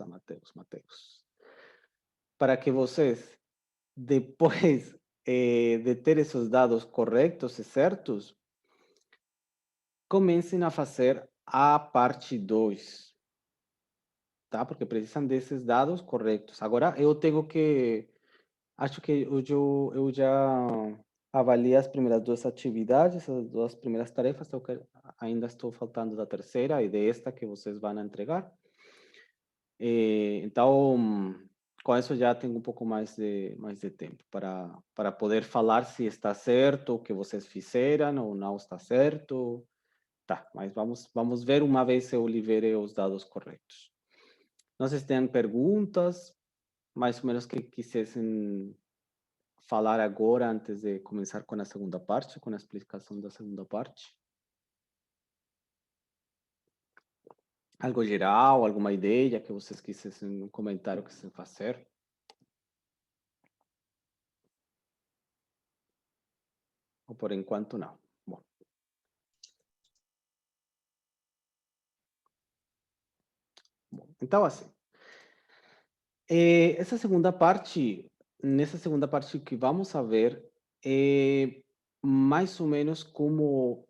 Nossa, Mateus. Para que vocês, depois de ter esses dados corretos e certos, comecem a fazer a parte 2, tá? Porque precisam desses dados corretos. Agora, eu tenho que acho que eu já avaliei as primeiras 2 atividades, as 2 primeiras tarefas, eu quero ainda estou faltando da terceira e desta que vocês vão entregar. Então, com isso já tenho um pouco mais de tempo para poder falar se está certo o que vocês fizeram ou não está certo. Tá, mas vamos ver uma vez eu libere os dados corretos. Não sei se têm perguntas, mais ou menos que quisessem falar agora antes de começar com a segunda parte, com a explicação da segunda parte? Algo geral, alguma ideia que vocês quisessem comentar o que quisessem fazer? Ou por enquanto não? Bom, então assim, essa segunda parte, nessa segunda parte que vamos a ver é mais ou menos como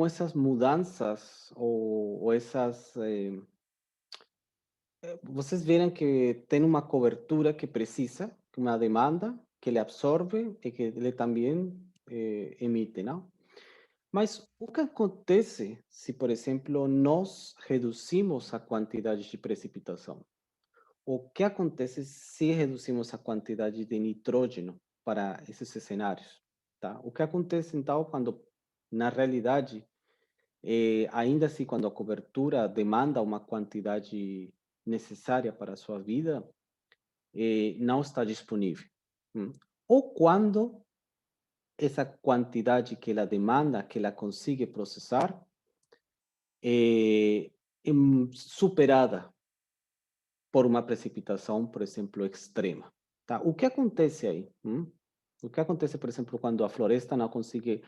essas mudanças ou essas vocês verem que tem uma cobertura que precisa, uma demanda que ele absorve e que ele também emite, não? Mas o que acontece se, por exemplo, nós reduzimos a quantidade de precipitação? O que acontece se reduzimos a quantidade de nitrógeno para esses cenários? Tá? O que acontece, então, quando, na realidade, ainda assim, quando a cobertura demanda uma quantidade necessária para a sua vida, não está disponível. Hum. Ou quando essa quantidade que ela demanda, que ela consigue processar, é superada por uma precipitação, por exemplo, extrema. Tá? O que acontece aí? O que acontece, por exemplo, quando a floresta não consegue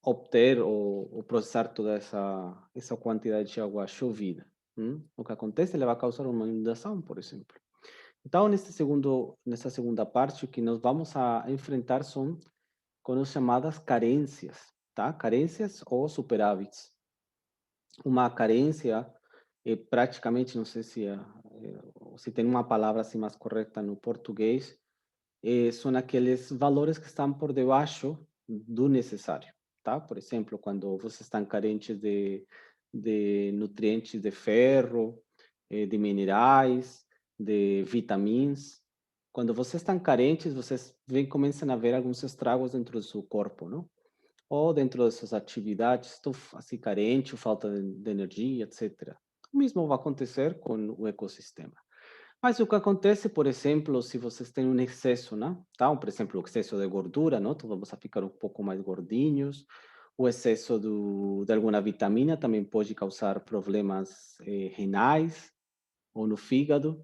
obter ou processar toda essa quantidade de água chovida? O que acontece? Ela vai causar uma inundação, por exemplo. Então, nessa segunda parte, o que nós vamos a enfrentar são com as chamadas carências, tá? Carências ou superávites. Uma carência é praticamente, não sei se tem uma palavra assim mais correta no português, são aqueles valores que estão por debaixo do necessário, tá? Por exemplo, quando vocês estão carentes de nutrientes de ferro, de minerais, de vitaminas. Quando vocês estão carentes, vocês começam a ver alguns estragos dentro do seu corpo, não? Ou dentro dessas atividades, estou assim carente, ou falta de energia, etc. O mesmo vai acontecer com o ecossistema. Mas o que acontece, por exemplo, se vocês têm um excesso, né? Tá? Por exemplo, o excesso de gordura, não? Então vamos a ficar um pouco mais gordinhos. O excesso de alguma vitamina também pode causar problemas renais ou no fígado.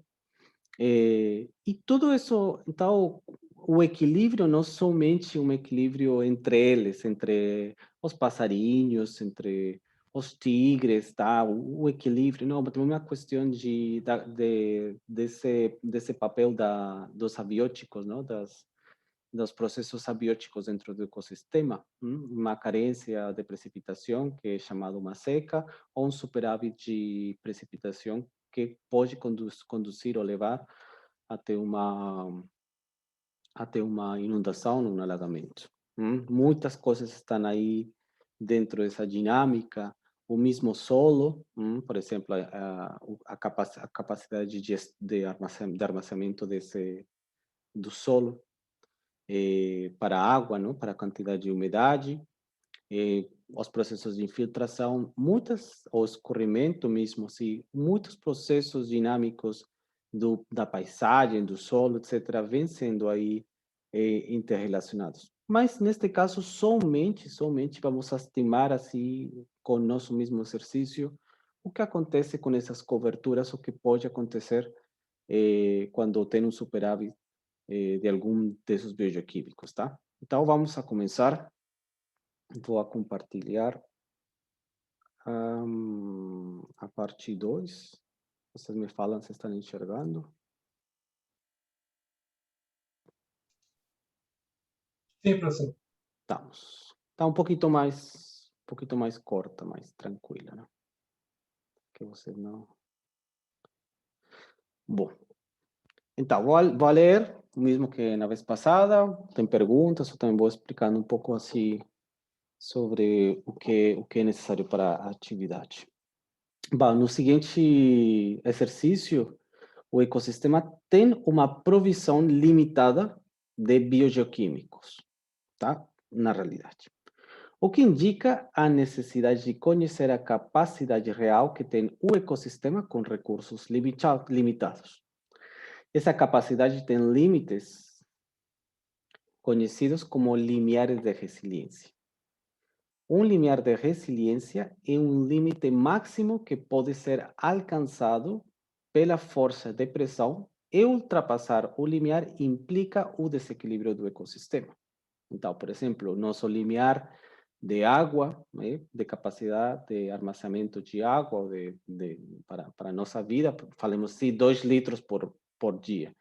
E tudo isso, então, o equilíbrio não somente um equilíbrio entre eles, entre os passarinhos, entre os tigres, tá? O equilíbrio, não, mas também uma questão desse papel dos abióticos, não? Dos processos abióticos dentro do ecossistema, uma carência de precipitação, que é chamado uma seca, ou um superávit de precipitação, que pode conduzir ou levar até uma, até uma inundação, um alagamento. Muitas coisas estão aí dentro dessa dinâmica, o mesmo solo, por exemplo, a capacidade de armazenamento do solo, para a água, não? Para a quantidade de umidade, os processos de infiltração, o escorrimento mesmo, assim, muitos processos dinâmicos da paisagem, do solo, etc., vêm sendo aí interrelacionados. Mas, neste caso, somente vamos a estimar, assim, com o nosso mesmo exercício, o que acontece com essas coberturas, o que pode acontecer quando tem um superávit de algum desses biogeoquímicos, tá? Então, vamos a começar. Vou a compartilhar a parte 2. Vocês me falam se estão enxergando. Sim, professor. Estamos. Está um pouquinho mais corta, mais tranquila, né? Que vocês não... Bom, então, vou ler o mesmo que na vez passada. Tem perguntas, eu também vou explicando um pouco assim sobre o que é necessário para a atividade. Bom, no seguinte exercício, o ecossistema tem uma provisão limitada de biogeoquímicos, tá? Na realidade. O que indica a necessidade de conhecer a capacidade real que tem o ecossistema com recursos limitados. Essa capacidade tem limites conhecidos como limiares de resiliência. Um limiar de resiliência é um limite máximo que pode ser alcançado pela força de pressão e ultrapassar o limiar implica o desequilíbrio do ecossistema. Então, por exemplo, nosso limiar de água, né, de capacidade de armazenamento de água para a nossa vida, falamos assim, 2 litros por dia.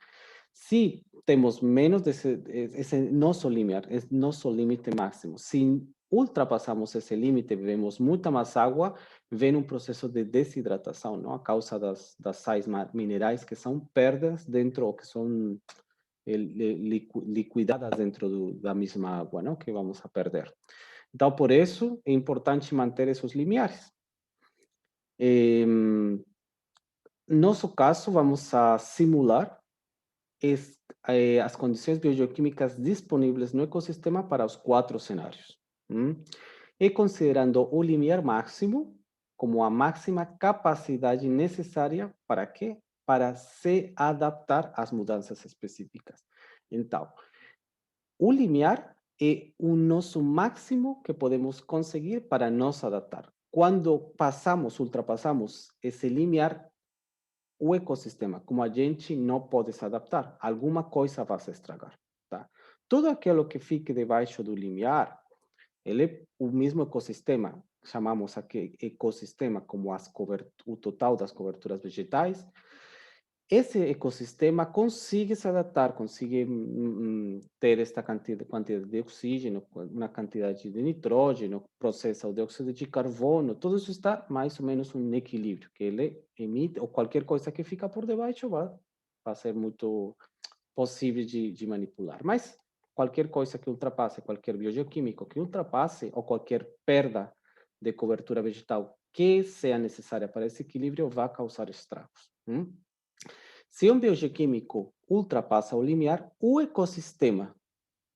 Se temos menos desse esse nosso limiar, é nosso limite máximo. Se ultrapassamos esse limite, bebemos muita mais água, vem um processo de desidratação, não? A causa das sais minerais que são perdas dentro, ou que são liquidadas dentro da mesma água, não? Que vamos a perder. Então, por isso, é importante manter esses limiares. Nosso caso, vamos a simular as condições biogeoquímicas disponíveis no ecossistema para os 4 cenários. E considerando o limiar máximo como a máxima capacidade necessária para quê? Para se adaptar às mudanças específicas. Então, o limiar é o nosso máximo que podemos conseguir para nos adaptar. Quando ultrapassamos esse limiar, o ecossistema, como a gente não pode se adaptar, alguma coisa vai se estragar, tá? Tudo aquilo que fique debaixo do limiar, ele é o mesmo ecossistema, chamamos aqui ecossistema como o total das coberturas vegetais. Esse ecossistema consegue se adaptar, consegue ter esta quantidade de oxígeno, uma quantidade de nitrógeno, processa o dióxido de carbono, tudo isso está mais ou menos em equilíbrio, que ele emite, ou qualquer coisa que fica por debaixo vai ser muito possível de manipular. Mas qualquer coisa que ultrapasse, qualquer biogeoquímico que ultrapasse, ou qualquer perda de cobertura vegetal que seja necessária para esse equilíbrio, vai causar estragos. Se um biogeoquímico ultrapassa o limiar, o ecossistema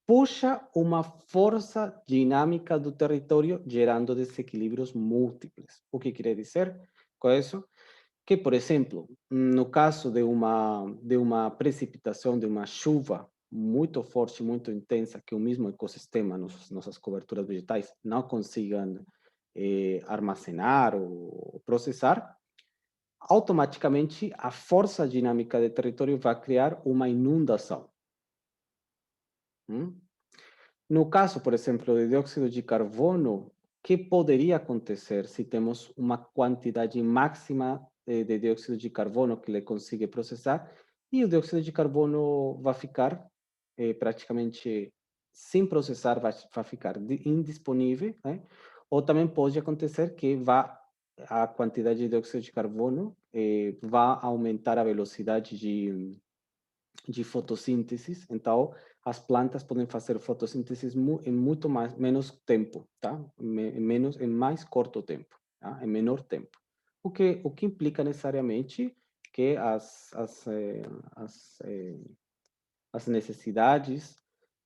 puxa uma força dinâmica do território, gerando desequilíbrios múltiplos. O que quer dizer com isso? Que, por exemplo, no caso de uma precipitação, de uma chuva muito forte, muito intensa, que o mesmo ecossistema, nossas coberturas vegetais, não consigam armazenar ou processar, automaticamente a força dinâmica do território vai criar uma inundação. No caso, por exemplo, de dióxido de carbono, o que poderia acontecer se temos uma quantidade máxima de dióxido de carbono que ele consiga processar e o dióxido de carbono vai ficar praticamente sem processar, vai ficar indisponível, né? Ou também pode acontecer que a quantidade de dióxido de carbono vai aumentar a velocidade de fotossíntese, então as plantas podem fazer fotossíntese em muito menos tempo, tá? Em mais curto tempo, tá? Em menor tempo. O que implica necessariamente que as necessidades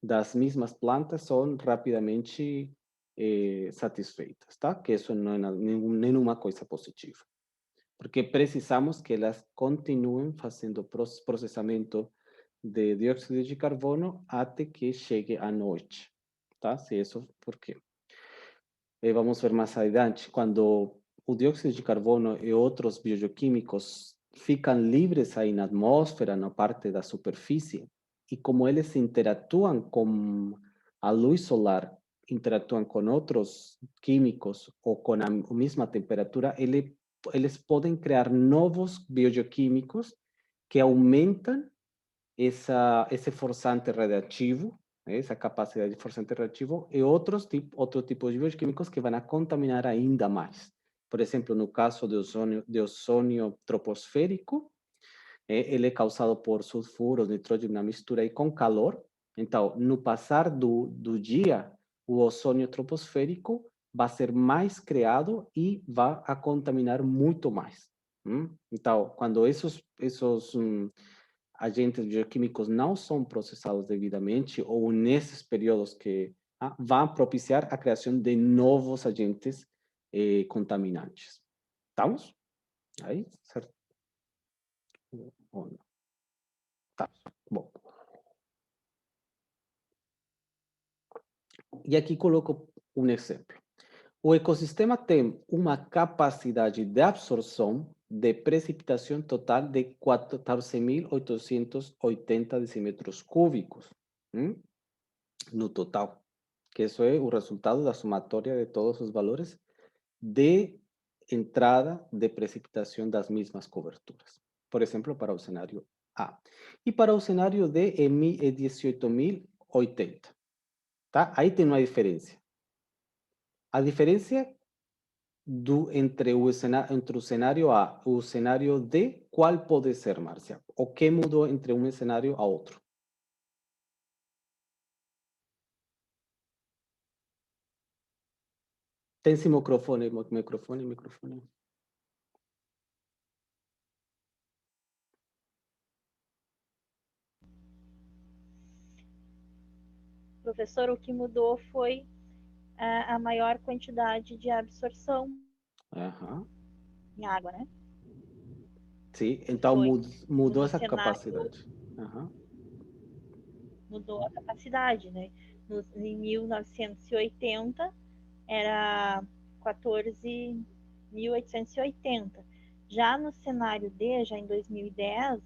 das mesmas plantas são rapidamente satisfeitas, tá? Que isso não é nenhuma coisa positiva. Porque precisamos que elas continuem fazendo processamento de dióxido de carbono até que chegue à noite, tá? Se isso, por quê? Vamos ver mais adiante, quando o dióxido de carbono e outros bioquímicos ficam livres aí na atmosfera, na parte da superfície, e como eles interatuam com a luz solar, interatuam com outros químicos ou com a mesma temperatura, ele eles podem criar novos biogeoquímicos que aumentam esse forçante radioativo, essa capacidade de forçante radioativo, e outros tipos de bioquímicos que vão contaminar ainda mais. Por exemplo, no caso de ozônio troposférico, ele é causado por sulfuros, nitrogênio na mistura e com calor. Então, no passar do dia, o ozônio troposférico vai ser mais criado e vai a contaminar muito mais. Então, quando esses agentes bioquímicos não são processados devidamente ou nesses períodos que vão propiciar a criação de novos agentes contaminantes. Estamos? Aí, certo? Ou não? Tá. Bom. E aqui coloco um exemplo. O ecossistema tem uma capacidade de absorção de precipitação total de 14.880 decímetros cúbicos, no total, que isso é o resultado da somatória de todos os valores de entrada de precipitação das mesmas coberturas. Por exemplo, para o cenário A. E para o cenário D é 18.080. Tá? Aí tem uma diferença. A diferença entre o cenário A e o cenário D, qual pode ser, Márcia? O que mudou entre um cenário a outro? Tem esse microfone. Professor, o que mudou foi a maior quantidade de absorção em água, né? Sim, então Foi mudou no essa cenário, capacidade. mudou a capacidade, né? Em 1980 era 14.880. Já no cenário D, já em 2010,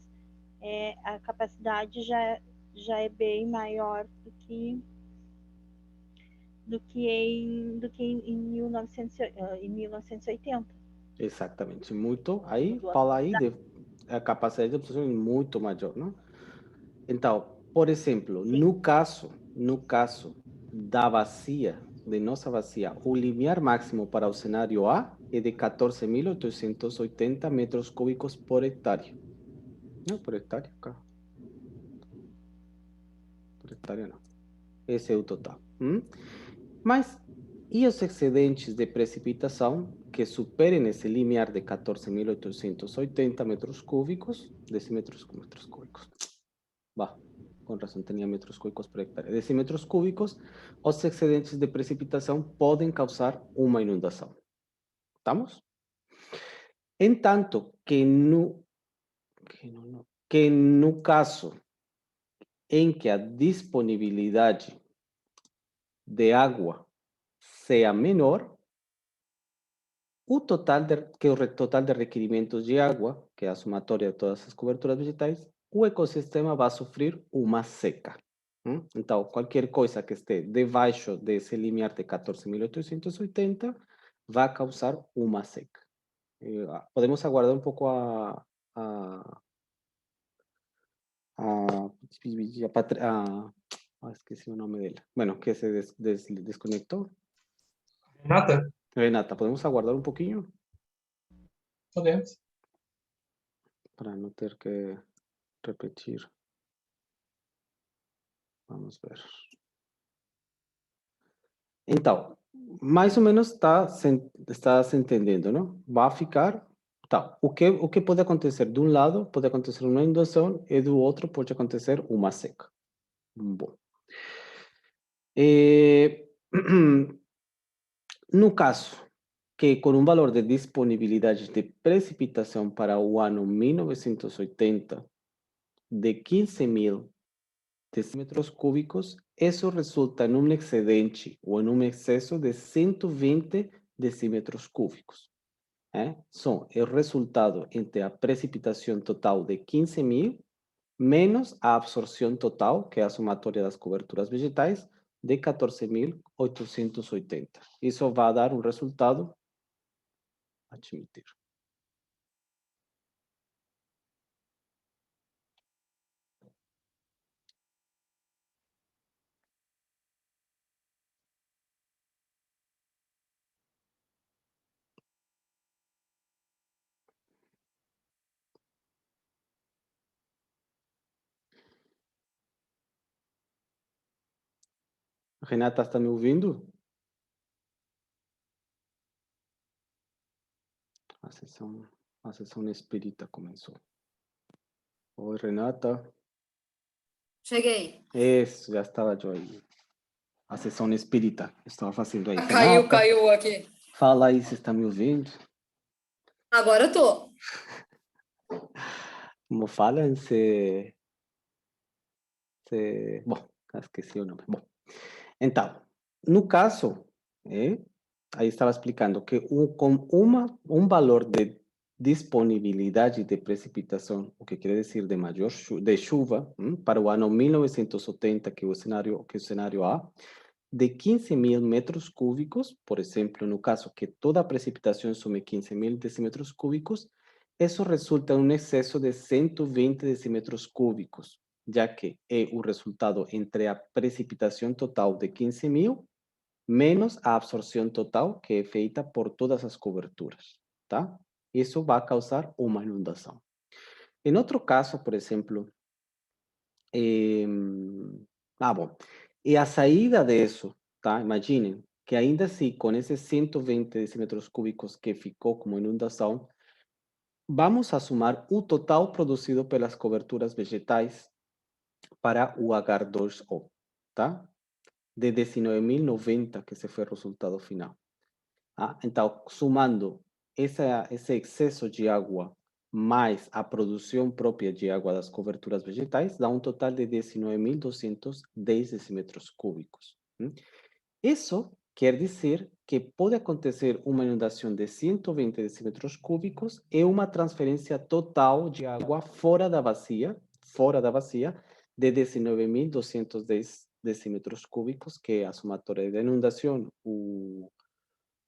a capacidade já é bem maior em 1980. Exatamente. Muito. Aí Mudou a fala aí capacidade. de a capacidade de absorção é muito maior, não? Então, por exemplo, Sim. no caso da bacia, de nossa bacia, o limiar máximo para o cenário A é de 14.880 metros cúbicos por hectare. Não, por hectare, cá. Por hectare não. Esse é o total. Mas, e os excedentes de precipitação que superem esse limiar de 14.880 metros cúbicos, decímetros cúbicos? Bah, com razão, tinha metros cúbicos por hectare. Decímetros cúbicos, os excedentes de precipitação podem causar uma inundação. ¿Estamos? Entanto, que no caso em que a disponibilidade de água seja menor, total de requerimentos de água, que é a somatória de todas as coberturas vegetais, o ecossistema vai sofrer uma seca. Então, qualquer coisa que esteja debaixo desse limiar de 14.880 vai causar uma seca. Podemos aguardar um pouco a, esqueci o nome dela. Bueno, que se desconectou. Renata? Renata, podemos aguardar um pouquinho? Podemos. Para não ter que repetir. Vamos ver. Então, mais ou menos está se entendendo, não? Vai ficar. Tá. O que pode acontecer? De um lado, pode acontecer uma inundação e do outro pode acontecer uma seca. Bom. No caso que com um valor de disponibilidade de precipitação para o ano 1980 de 15.000 decímetros cúbicos, isso resulta em um excedente ou em um excesso de 120 decímetros cúbicos. São o resultado entre a precipitação total de 15.000 menos a absorção total, que é a somatória das coberturas vegetais, de 14.880. Isso vai dar um resultado, admitir, Renata, está me ouvindo? A sessão espírita começou. Oi, Renata. Cheguei. Isso, já estava eu aí. A sessão espírita estava fazendo aí. Caiu, Renata, caiu aqui. fala aí se está me ouvindo. Agora eu tô. Como falam, bom, esqueci o nome. Bom, então, no caso, aí estava explicando que com um valor de disponibilidade de precipitação, o que quer dizer de maior de chuva, para o ano 1980, que é o cenário A, de 15.000 metros cúbicos, por exemplo, no caso que toda a precipitação some 15.000 decímetros cúbicos, isso resulta em um excesso de 120 decímetros cúbicos, já que é o resultado entre a precipitação total de 15.000 menos a absorção total que é feita por todas as coberturas, tá? Isso vai causar uma inundação. Em outro caso, por exemplo, bom, e a saída disso, tá? Imaginem que ainda assim, com esses 120 decímetros cúbicos que ficou como inundação, vamos a somar o total produzido pelas coberturas vegetais para o H2O, tá? De 19.090, que esse foi o resultado final. Então, somando esse excesso de água mais a produção própria de água das coberturas vegetais, dá um total de 19.210 decímetros cúbicos. Isso quer dizer que pode acontecer uma inundação de 120 decímetros cúbicos e uma transferência total de água fora da bacia de 19.210 decímetros cúbicos, que é a somatória da inundação,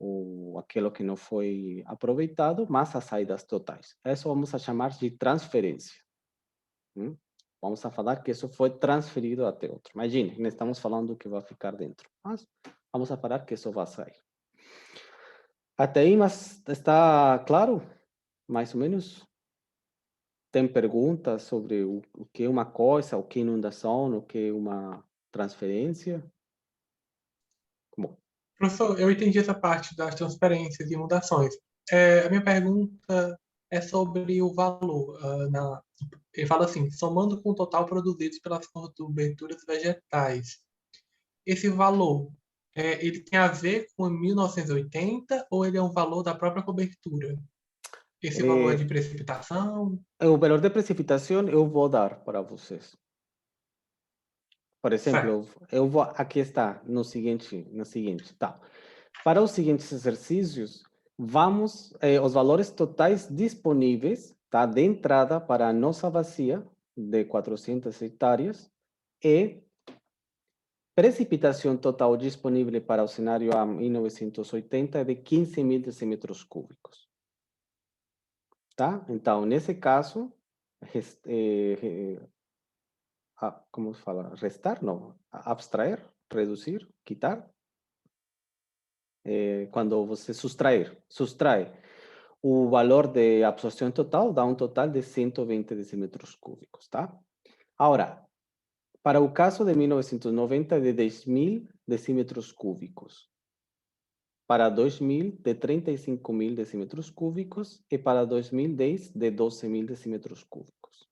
ou aquilo que não foi aproveitado, mais as saídas totais. Isso vamos a chamar de transferência. Vamos a falar que isso foi transferido até outro. Imagine, não estamos falando que vai ficar dentro, mas vamos a falar que isso vai sair. Até aí, mas está claro? Mais ou menos? Tem perguntas sobre o que é uma coisa, o que é inundação, o que é uma transferência? Bom, Professor, eu entendi essa parte das transferências e inundações. A minha pergunta é sobre o valor. Ele fala assim, somando com o total produzido pelas coberturas vegetais. Esse valor, ele tem a ver com 1980 ou ele é um valor da própria cobertura? Esse valor é de precipitação? o valor de precipitação eu vou dar para vocês. Por exemplo, Certo. eu vou, aqui está, no seguinte, tá. Para os seguintes exercícios, vamos, os valores totais disponíveis, tá, de entrada para a nossa bacia de 400 hectares e precipitação total disponível para o cenário A 1980 é de 15.000 decímetros cúbicos. Tá? Então, nesse caso, como se fala? Restar? Não. Abstrair? Reduzir? Quitar? Quando você sustrai o valor de absorção total, dá um total de 120 decímetros cúbicos, tá? Agora, para o caso de 1990, de 10.000 decímetros cúbicos. Para 2000, de 35.000 decímetros cúbicos. E para 2010, de 12.000 decímetros cúbicos.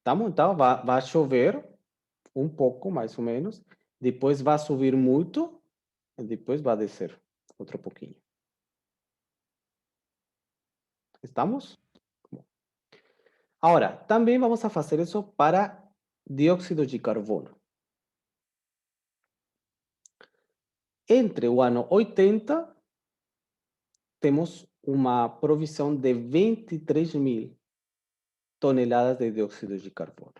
Tá bom? Então, vai chover um pouco, mais ou menos. Depois vai subir muito. E depois vai descer outro pouquinho. ¿Estamos? Agora, também vamos a fazer isso para dióxido de carbono. Entre o ano 80, temos uma provisão de 23.000 toneladas de dióxido de carbono.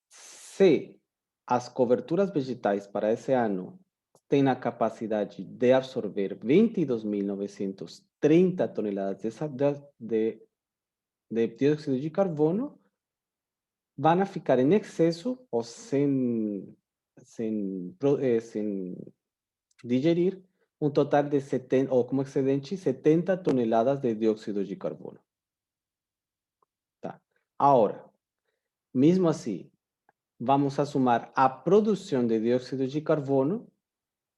Se as coberturas vegetais para esse ano têm a capacidade de absorver 22.930 toneladas de dióxido de carbono, vão ficar em excesso ou sem digerir um total de 70, ou como excedente, 70 toneladas de dióxido de carbono. Tá. Agora, mesmo assim, vamos a sumar a produção de dióxido de carbono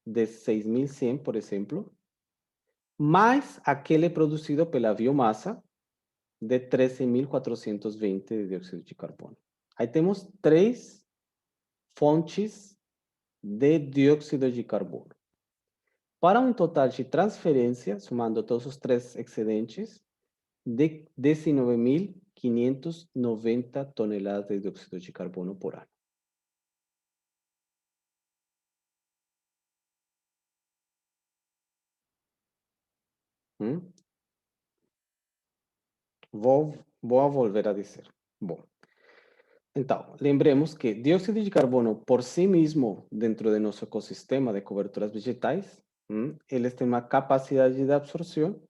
de 6.100, por exemplo, mais aquele produzido pela biomassa de 13.420 de dióxido de carbono. Aí temos 3 fontes de dióxido de carbono. Para um total de transferência, somando todos os 3 excedentes, de 19.590 toneladas de dióxido de carbono por ano. Vou volver a dizer. Bom, então, lembremos que dióxido de carbono por si mesmo, dentro de nosso ecossistema de coberturas vegetais, eles têm uma capacidade de absorção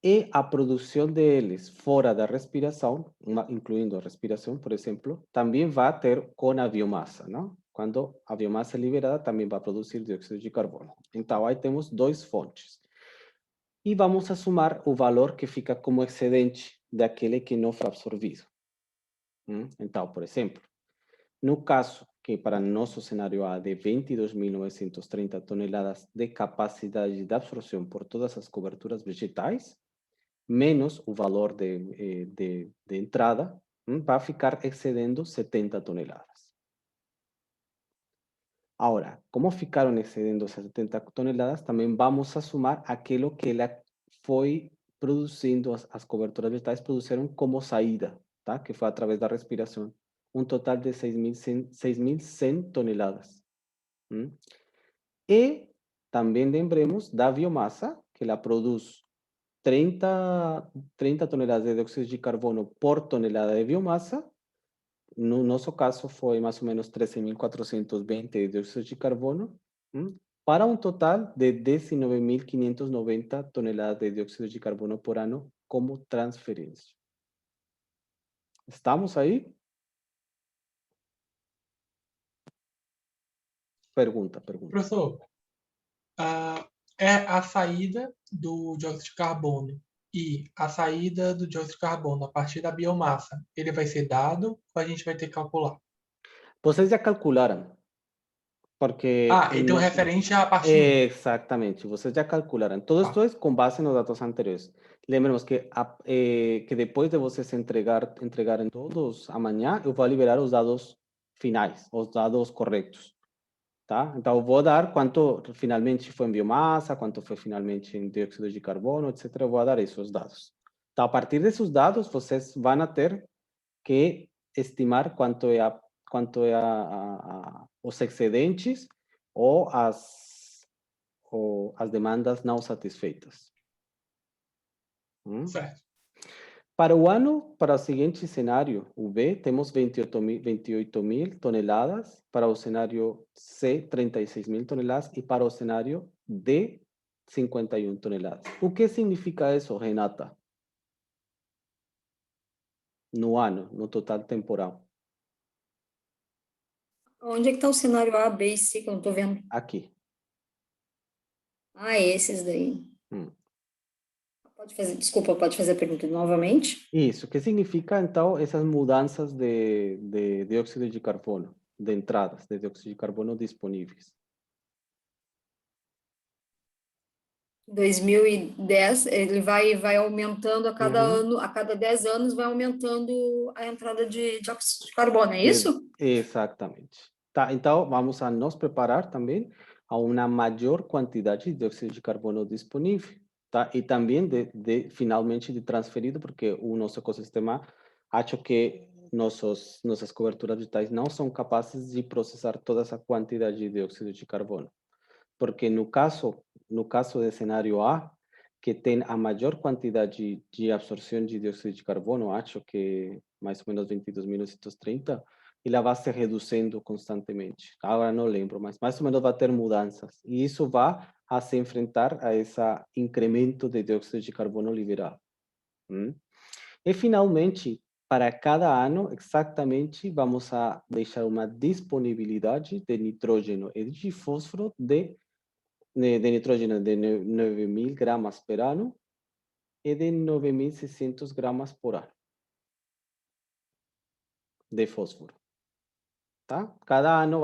e a produção deles fora da respiração, incluindo a respiração, por exemplo, também vai ter com a biomassa, não? Quando a biomassa é liberada, também vai produzir dióxido de carbono. Então, aí temos 2 fontes. E vamos a sumar o valor que fica como excedente daquele que não foi absorvido. Então, por exemplo, no caso que para nosso cenário A de 22.930 toneladas de capacidade de absorção por todas as coberturas vegetais, menos o valor de entrada, vai ficar excedendo 70 toneladas. Agora, como ficaram excedendo 70 toneladas, também vamos a sumar aquilo que ela foi produzindo, as coberturas vegetais produziram como saída, tá? Que foi através da respiração. Um total de 6.100 toneladas. E também lembremos da biomassa, que ela produz 30 toneladas de dióxido de carbono por tonelada de biomassa. No nosso caso, foi mais ou menos 13.420 de dióxido de carbono, para um total de 19.590 toneladas de dióxido de carbono por ano como transferência. ¿Estamos aí? Pergunta. Professor, é a saída do dióxido de carbono e a saída do dióxido de carbono a partir da biomassa, ele vai ser dado ou a gente vai ter que calcular? Vocês já calcularam, porque... Então referente à parte 1. Exatamente, vocês já calcularam. Todo esto é com base nos dados anteriores. Lembremos que, que depois de vocês entregarem todos amanhã, eu vou liberar os dados finais, os dados corretos. Tá? Então, eu vou dar quanto finalmente foi em biomassa, quanto foi finalmente em dióxido de carbono, etc. Eu vou dar esses dados. Então, a partir desses dados, vocês vão ter que estimar quanto é os excedentes ou as demandas não satisfeitas. Certo. Para o ano, para o seguinte cenário, o B, temos 28.000 toneladas, para o cenário C, 36.000 toneladas, e para o cenário D, 51 toneladas. O que significa isso, Renata? No ano, no total temporal. Onde é que está o cenário A, B e C que eu não estou vendo? Aqui. Esses daí. Hum. Desculpa, pode fazer a pergunta novamente? Isso, que significa, então, essas mudanças de dióxido de carbono, de entradas de dióxido de carbono disponíveis. 2010, ele vai aumentando a cada ano, a cada 10 anos vai aumentando a entrada de dióxido de carbono, é isso? Exatamente. Tá, então, vamos a nos preparar também a uma maior quantidade de dióxido de carbono disponível, tá? E também finalmente de transferido, porque o nosso ecossistema acha que nossas coberturas vegetais não são capazes de processar toda essa quantidade de dióxido de carbono. Porque no caso do cenário A, que tem a maior quantidade de absorção de dióxido de carbono, acho que mais ou menos 22.930, ela vai se reduzindo constantemente. Agora não lembro, mas mais ou menos vai ter mudanças. E isso vai a se enfrentar a esse incremento de dióxido de carbono liberado. E finalmente, para cada ano, exatamente, vamos a deixar uma disponibilidade de nitrógeno e de fósforo de nitrógeno de 9.000 gramas por ano e de 9.600 gramas por ano de fósforo. tá? Cada ano,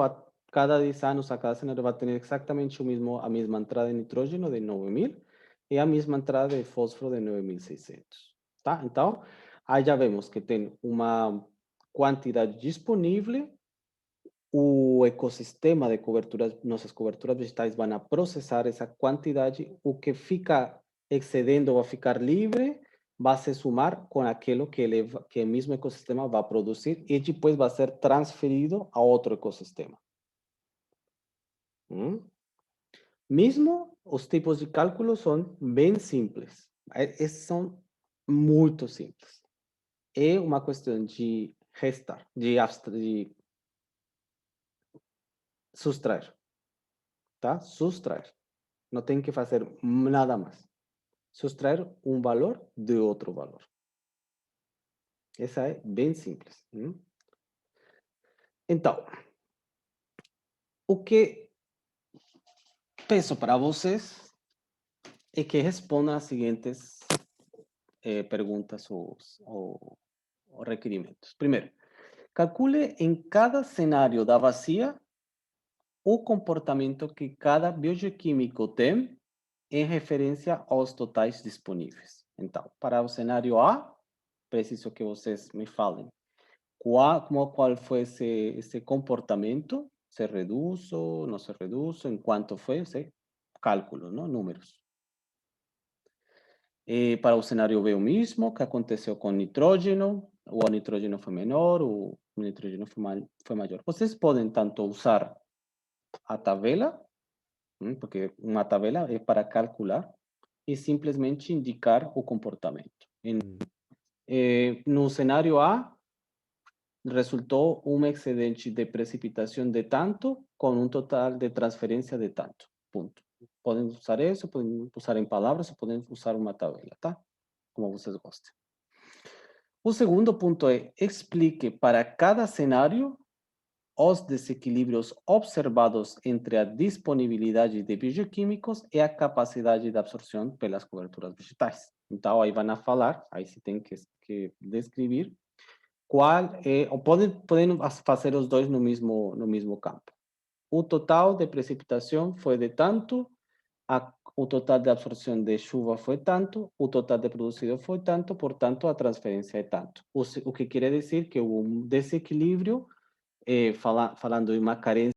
cada 10 anos, a cada cenário vai ter exatamente a mesma entrada de nitrógeno de 9.000 e a mesma entrada de fósforo de 9.600, tá? Então, aí já vemos que tem uma quantidade disponível, o ecossistema de coberturas, nossas coberturas vegetais vão processar essa quantidade, o que fica excedendo vai ficar livre, vai se sumar com aquilo que o mesmo ecossistema vai produzir e depois vai ser transferido a outro ecossistema. Mesmo os tipos de cálculo são bem simples. Esses são muito simples. É uma questão de restar, de sustrair, tá? Sustrair. Não tem que fazer nada mais. Sustrair um valor de outro valor. Essa é bem simples. Então, o que peço para vocês é que respondam as seguintes perguntas ou requerimentos. Primeiro, calcule em cada cenário da bacia o comportamento que cada biogeoquímico tem em referência aos totais disponíveis. Então, para o cenário A, preciso que vocês me falem qual foi esse comportamento, se reduz ou não se reduz, em quanto foi esse cálculo, não? Números. E para o cenário B, o mesmo, que aconteceu com nitrógeno, o nitrógeno foi menor, o nitrógeno foi maior. Vocês podem tanto usar a tabela, porque uma tabela é para calcular, e simplesmente indicar o comportamento. No cenário A, resultou um excedente de precipitação de tanto, com um total de transferência de tanto. Ponto. Podem usar isso, podem usar em palavras, ou podem usar uma tabela, tá? Como vocês gostem. O segundo ponto é: explique para cada cenário os desequilíbrios observados entre a disponibilidade de bioquímicos e a capacidade de absorção pelas coberturas vegetais. Então, aí vão falar, aí se tem que descrever qual é, ou podem fazer os dois no mesmo campo. O total de precipitação foi de tanto, o total de absorção de chuva foi tanto, o total de produzido foi tanto, portanto, a transferência é tanto. O que quer dizer que houve um desequilíbrio, falando de uma carência